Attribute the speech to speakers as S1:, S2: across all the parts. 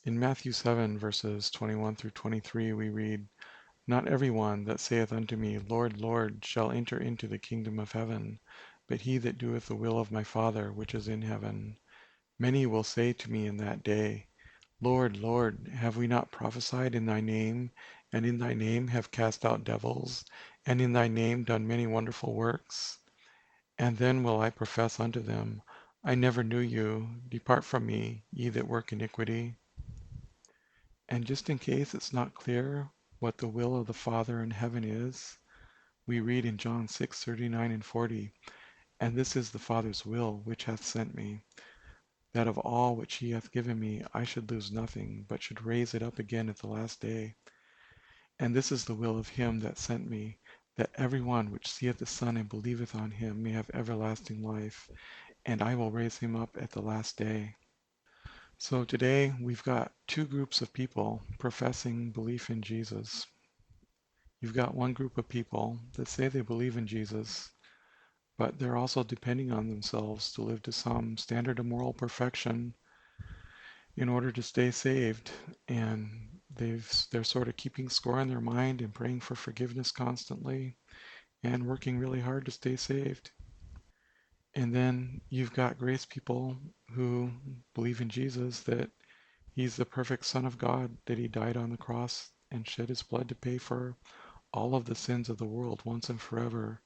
S1: In Matthew 7, verses 21 through 23, we read, "Not every one that saith unto me, Lord, Lord, shall enter into the kingdom of heaven, but he that doeth the will of my Father which is in heaven. Many will say to me in that day, Lord, Lord, have we not prophesied in thy name, and in thy name have cast out devils, and in thy name done many wonderful works? And then will I profess unto them, I never knew you. Depart from me, ye that work iniquity." And just in case it's not clear what the will of the Father in heaven is, we read in John 6:39 and 40, "And this is the Father's will which hath sent me, that of all which he hath given me I should lose nothing, but should raise it up again at the last day. And this is the will of him that sent me, that every one which seeth the Son and believeth on him may have everlasting life, and I will raise him up at the last day." So today we've got two groups of people professing belief in Jesus. You've got one group of people that say they believe in Jesus, but they're also depending on themselves to live to some standard of moral perfection in order to stay saved. And they're sort of keeping score in their mind and praying for forgiveness constantly and working really hard to stay saved. And then you've got grace people who believe in Jesus, that he's the perfect Son of God, that he died on the cross and shed his blood to pay for all of the sins of the world once and forever,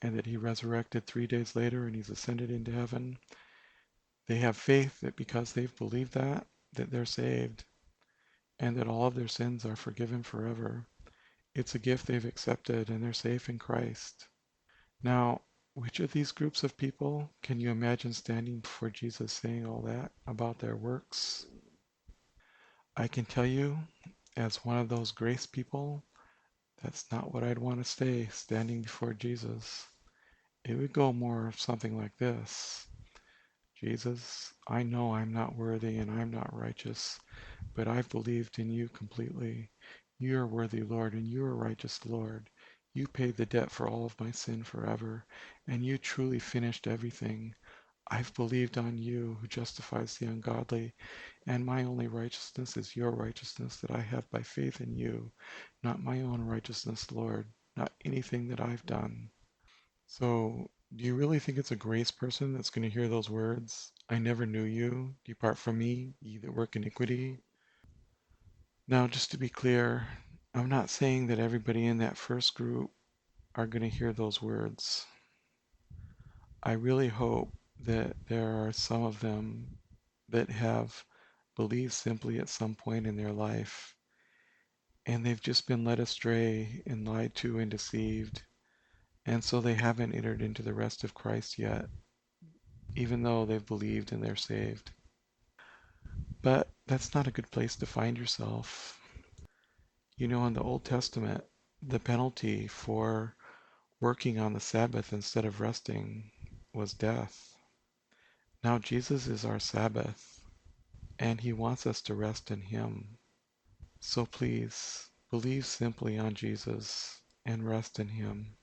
S1: and that he resurrected 3 days later and he's ascended into heaven. They have faith that because they've believed that they're saved and that all of their sins are forgiven forever. It's a gift they've accepted and they're safe in Christ. Now, which of these groups of people can you imagine standing before Jesus saying all that about their works? I can tell you, as one of those grace people, that's not what I'd want to say standing before Jesus. It would go more something like this: Jesus, I know I'm not worthy and I'm not righteous, but I've believed in you completely. You are worthy, Lord, and you are righteous, Lord. You paid the debt for all of my sin forever, and you truly finished everything. I've believed on you who justifies the ungodly, and my only righteousness is your righteousness that I have by faith in you, not my own righteousness, Lord, not anything that I've done. So, do you really think it's a grace person that's going to hear those words? I never knew you. Depart from me, ye that work iniquity. Now, just to be clear, I'm not saying that everybody in that first group are going to hear those words. I really hope that there are some of them that have believed simply at some point in their life, and they've just been led astray and lied to and deceived, and so they haven't entered into the rest of Christ yet, even though they've believed and they're saved. But that's not a good place to find yourself. You know, in the Old Testament, the penalty for working on the Sabbath instead of resting was death. Now Jesus is our Sabbath, and he wants us to rest in him. So please, believe simply on Jesus and rest in him.